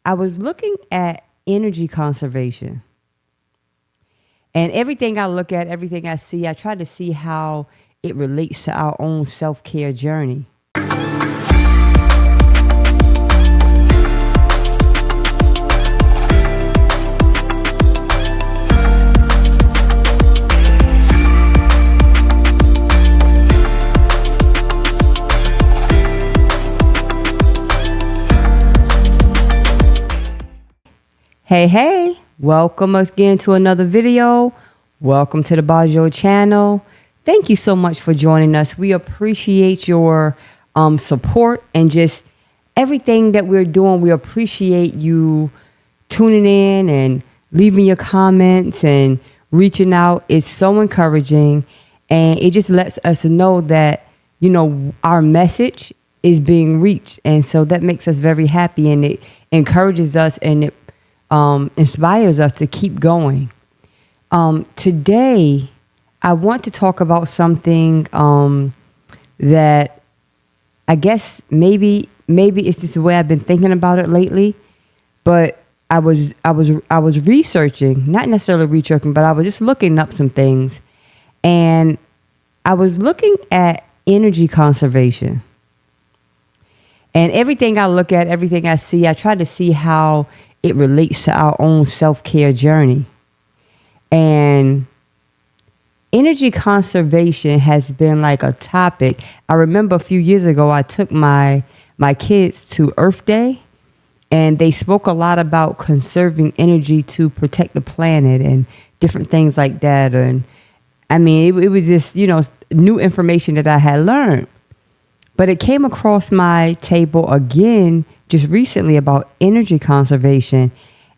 I was looking at energy conservation. And everything I look at, everything I see, I try to see how it relates to our own self-care journey. Hey, welcome again to another video. Welcome to the Bojoul channel. Thank you so much for joining us. We appreciate your support and just everything that we're doing. We appreciate you tuning in and leaving your comments and reaching out. It's so encouraging, and it just lets us know that, you know, our message is being reached. And so that makes us very happy, and it encourages us, and it inspires us to keep going. Today, I want to talk about something that I guess maybe it's just the way I've been thinking about it lately. But I was researching, not necessarily researching, but I was just looking up some things, and I was looking at energy conservation. And everything I look at, everything I see, I try to see how it relates to our own self-care journey. And energy conservation has been like a topic. I remember a few years ago, I took my kids to Earth Day, and they spoke a lot about conserving energy to protect the planet and different things like that. And I mean, it was just, you know, new information that I had learned. But it came across my table again just recently about energy conservation.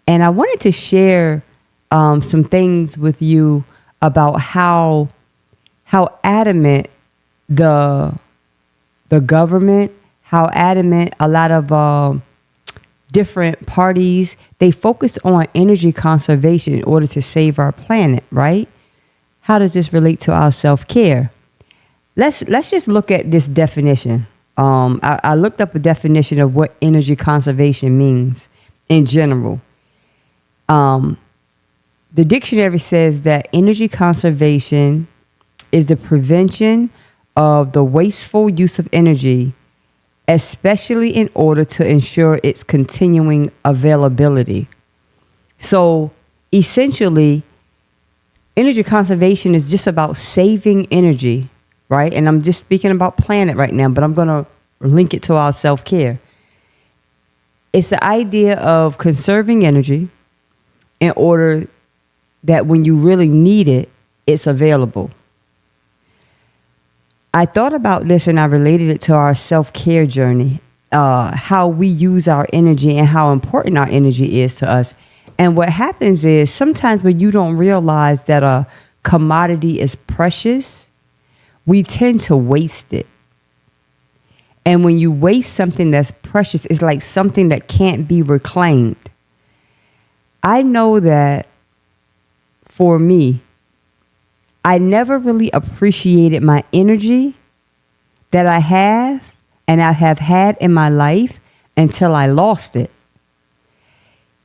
And I wanted to share some things with you about how adamant the government, how adamant a lot of different parties, they focus on energy conservation in order to save our planet, right? How does this relate to our self-care? Let's just look at this definition. I looked up a definition of what energy conservation means in general. The dictionary says that energy conservation is the prevention of the wasteful use of energy, especially in order to ensure its continuing availability. So essentially, energy conservation is just about saving energy, right? And I'm just speaking about planet right now, but I'm going to link it to our self-care. It's the idea of conserving energy in order that when you really need it, it's available. I thought about this and I related it to our self-care journey, how we use our energy and how important our energy is to us. And what happens is sometimes when you don't realize that a commodity is precious, we tend to waste it. And when you waste something that's precious, it's like something that can't be reclaimed. I know that for me, I never really appreciated my energy that I have and I have had in my life until I lost it.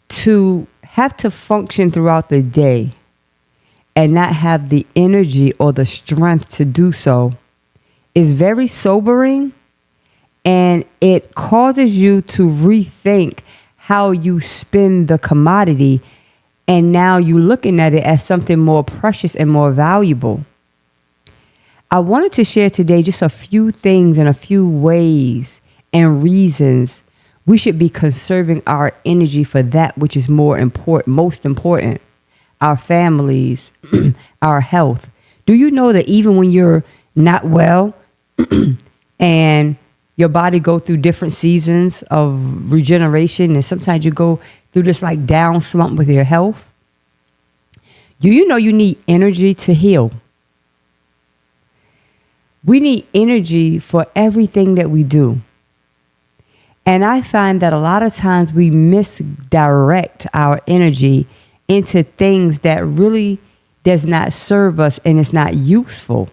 To have to function throughout the day and not have the energy or the strength to do so is very sobering, and it causes you to rethink how you spend the commodity, and now you're looking at it as something more precious and more valuable. I wanted to share today just a few things and a few ways and reasons we should be conserving our energy for that which is most important. Our families, our health. Do you know that even when you're not well and your body go through different seasons of regeneration, and sometimes you go through this like down slump with your health? Do you know you need energy to heal? We need energy for everything that we do. And I find that a lot of times we misdirect our energy into things that really does not serve us and it's not useful.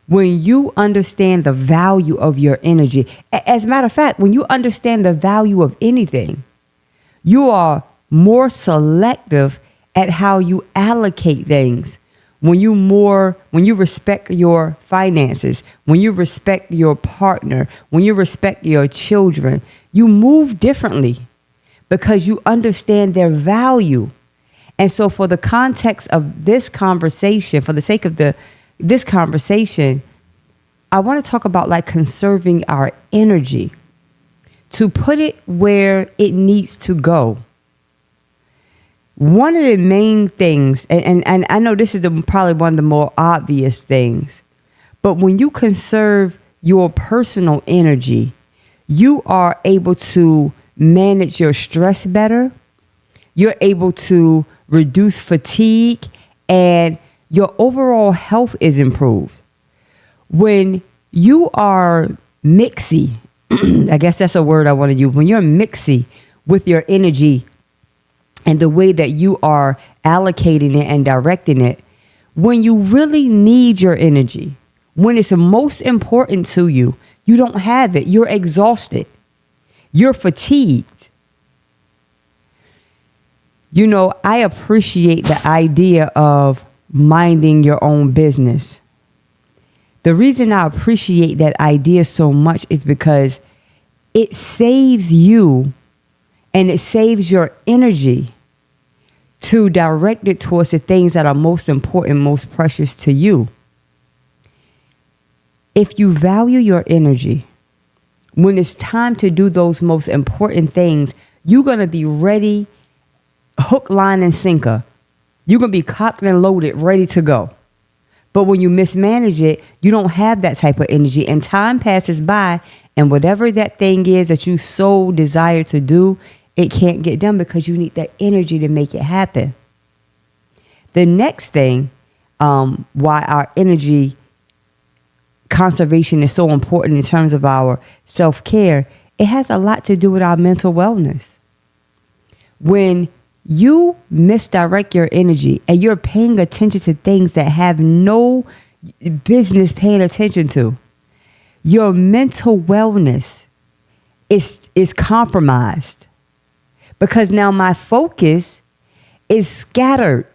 When you understand the value of your energy, as a matter of fact, when you understand the value of anything, You are more selective at how you allocate things. When you respect your finances, when you respect your partner, when you respect your children, you move differently because you understand their value. And so for the context of this conversation, for the sake of this conversation, I want to talk about like conserving our energy to put it where it needs to go. One of the main things, and I know this is probably one of the more obvious things, but when you conserve your personal energy, you are able to manage your stress better. You're able to reduce fatigue, and your overall health is improved. When you are mixy, I guess that's a word I want to use. When you're mixy with your energy and the way that you are allocating it and directing it, when you really need your energy, when it's most important to you, you don't have it. You're exhausted. You're fatigued. You know, I appreciate the idea of minding your own business. The reason I appreciate that idea so much is because it saves you and it saves your energy to direct it towards the things that are most important, most precious to you. If you value your energy, when it's time to do those most important things, you're going to be ready, hook, line, and sinker. You're going to be cocked and loaded, ready to go. But when you mismanage it, you don't have that type of energy, and time passes by, and whatever that thing is that you so desire to do, it can't get done because you need that energy to make it happen. The next thing, why our energy conservation is so important in terms of our self-care, it has a lot to do with our mental wellness. When you misdirect your energy and you're paying attention to things that have no business paying attention to, your mental wellness is compromised because now my focus is scattered.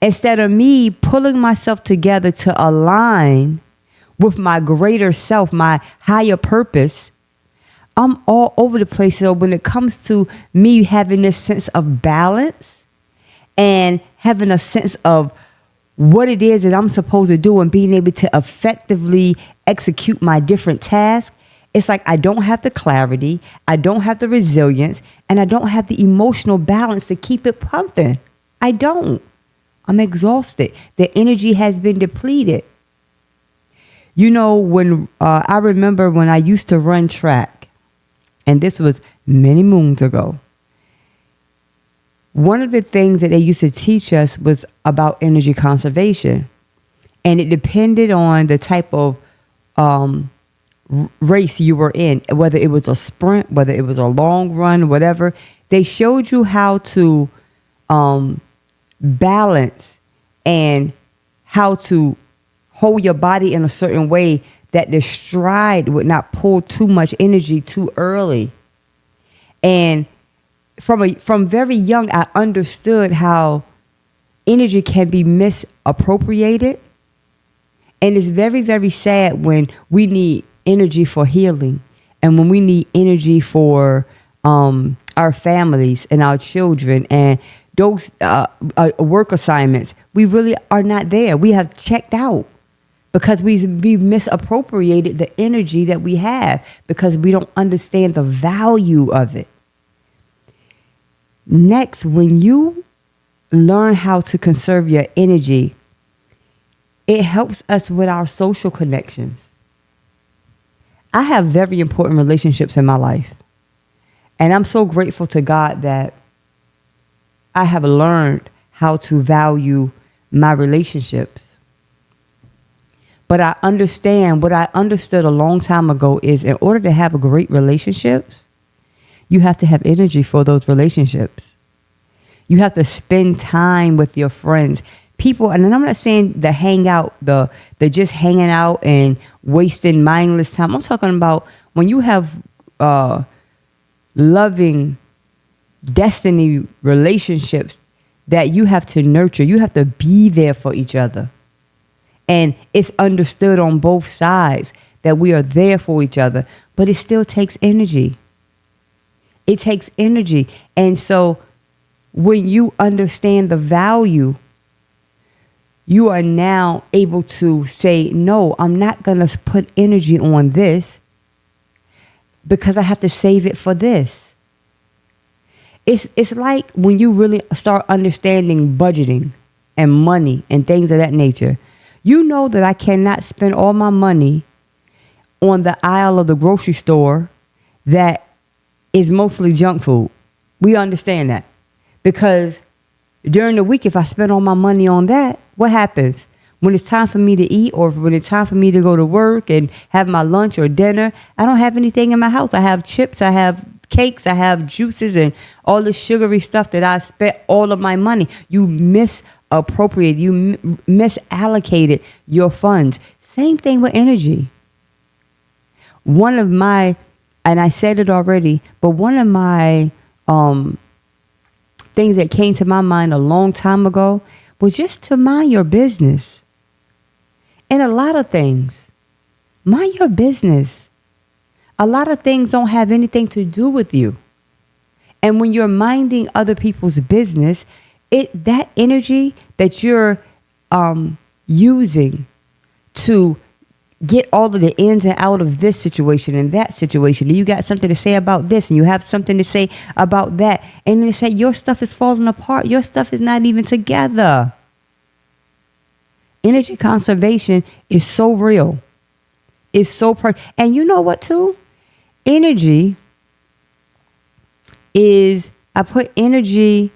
Instead of me pulling myself together to align with my greater self, my higher purpose, I'm all over the place. So when it comes to me having this sense of balance and having a sense of what it is that I'm supposed to do and being able to effectively execute my different tasks, it's like I don't have the clarity, I don't have the resilience, and I don't have the emotional balance to keep it pumping. I don't. I'm exhausted. The energy has been depleted. You know, when I remember when I used to run track, and this was many moons ago, one of the things that they used to teach us was about energy conservation. And it depended on the type of race you were in, whether it was a sprint, whether it was a long run, whatever. They showed you how to balance and how to hold your body in a certain way that the stride would not pull too much energy too early. And from very young, I understood how energy can be misappropriated. And it's very, very sad when we need energy for healing and when we need energy for our families and our children and those work assignments. We really are not there. We have checked out. Because we've misappropriated the energy that we have because we don't understand the value of it. Next, when you learn how to conserve your energy, it helps us with our social connections. I have very important relationships in my life. And I'm so grateful to God that I have learned how to value my relationships. But I understand what I understood a long time ago is in order to have a great relationships, you have to have energy for those relationships. You have to spend time with your friends. People, and I'm not saying the hang out, the just hanging out and wasting mindless time. I'm talking about when you have loving destiny relationships that you have to nurture. You have to be there for each other. And it's understood on both sides that we are there for each other, but it still takes energy. It takes energy. And so when you understand the value, you are now able to say, no, I'm not going to put energy on this because I have to save it for this. It's like when you really start understanding budgeting and money and things of that nature. You know that I cannot spend all my money on the aisle of the grocery store that is mostly junk food. We understand that. Because during the week, if I spend all my money on that, what happens? When it's time for me to eat or when it's time for me to go to work and have my lunch or dinner, I don't have anything in my house. I have chips, I have cakes, I have juices and all this sugary stuff that I spent all of my money. You misappropriated, you misallocated your funds. Same thing with energy. One of my, and I said it already, but one of my things that came to my mind a long time ago was just to mind your business. And a lot of things, mind your business. A lot of things don't have anything to do with you. And when you're minding other people's business, that energy that you're using to get all of the ins and out of this situation and that situation, and you got something to say about this and you have something to say about that, and then they say your stuff is falling apart, your stuff is not even together. Energy conservation is so real. It's so and you know what too? Energy is, I put energy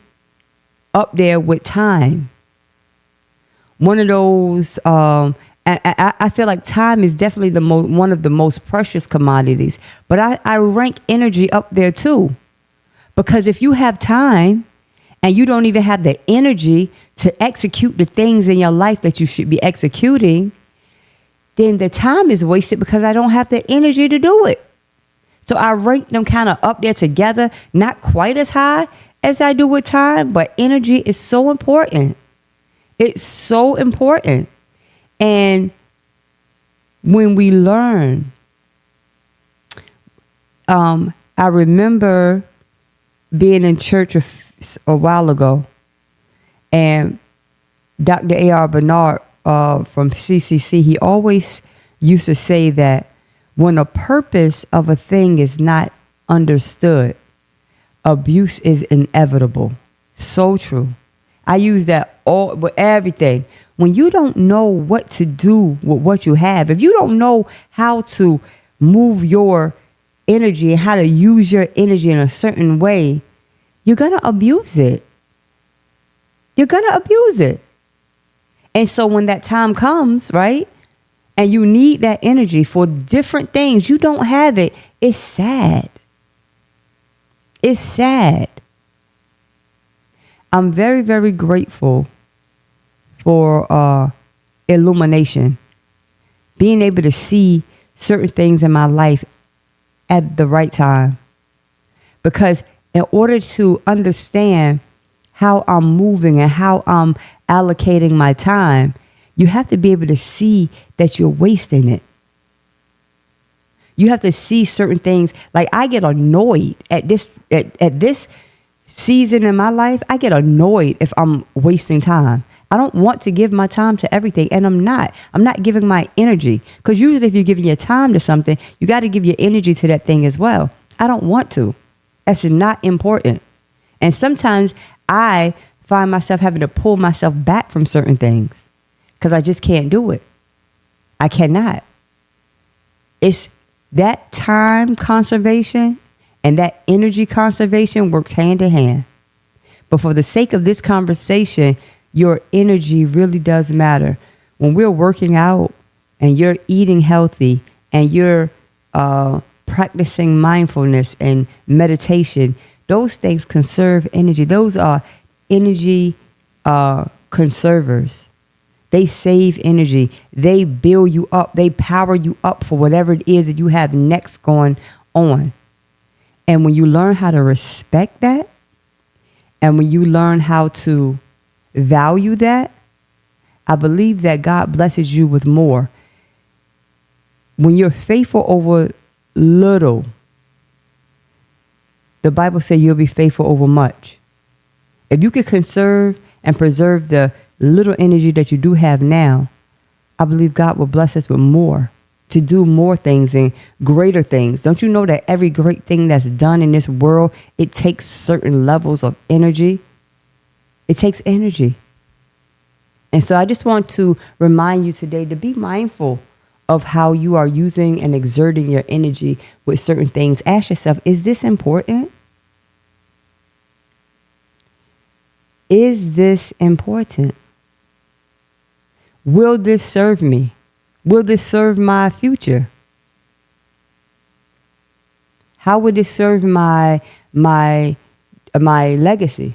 up there with time. One of those, I feel like time is definitely one of the most precious commodities. But I rank energy up there too. Because if you have time and you don't even have the energy to execute the things in your life that you should be executing, then the time is wasted because I don't have the energy to do it. So I rank them kind of up there together, not quite as high as I do with time, but energy is so important. It's so important. And when we learn, I remember being in church a while ago, and Dr. A.R. Bernard from CCC, he always used to say that when a purpose of a thing is not understood, abuse is inevitable. So true. I use that all with everything. When you don't know what to do with what you have, if you don't know how to move your energy and how to use your energy in a certain way, you're going to abuse it. You're going to abuse it. And so when that time comes, right, and you need that energy for different things, you don't have it, it's sad. It's sad. I'm very, very grateful for illumination, being able to see certain things in my life at the right time. Because in order to understand how I'm moving and how I'm allocating my time, you have to be able to see that you're wasting it. You have to see certain things. Like I get annoyed at this season in my life. I get annoyed if I'm wasting time. I don't want to give my time to everything, and I'm not. I'm not giving my energy, because usually if you're giving your time to something, you got to give your energy to that thing as well. I don't want to. That's not important. And sometimes I find myself having to pull myself back from certain things because I just can't do it. I cannot. It's that time conservation and that energy conservation works hand in hand. But for the sake of this conversation, your energy really does matter. When we're working out and you're eating healthy and you're practicing mindfulness and meditation, those things conserve energy. Those are energy conservers. They save energy. They build you up. They power you up for whatever it is that you have next going on. And when you learn how to respect that, And when you learn how to value that, I believe that God blesses you with more. When you're faithful over little, the Bible says you'll be faithful over much. If you can conserve and preserve the little energy that you do have now, I believe God will bless us with more, to do more things and greater things. Don't you know that every great thing that's done in this world, it takes certain levels of energy? It takes energy. And so I just want to remind you today to be mindful of how you are using and exerting your energy with certain things. Ask yourself, is this important? Is this important? Will this serve me? Will this serve my future? How would this serve my legacy?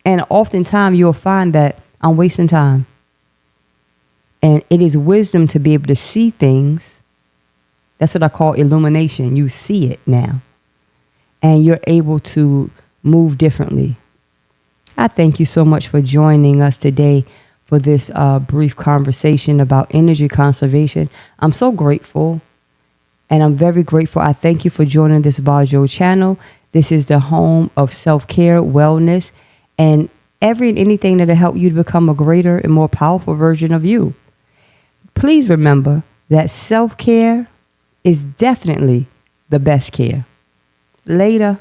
And oftentimes you'll find that I'm wasting time. And it is wisdom to be able to see things. That's what I call illumination. You see it now. And you're able to move differently. I thank you so much for joining us today for this brief conversation about energy conservation. I'm so grateful. And I'm very grateful. I thank you for joining this Bojoul channel. This is the home of self-care, wellness, and anything that'll help you to become a greater and more powerful version of you. Please remember that self-care is definitely the best care. Later.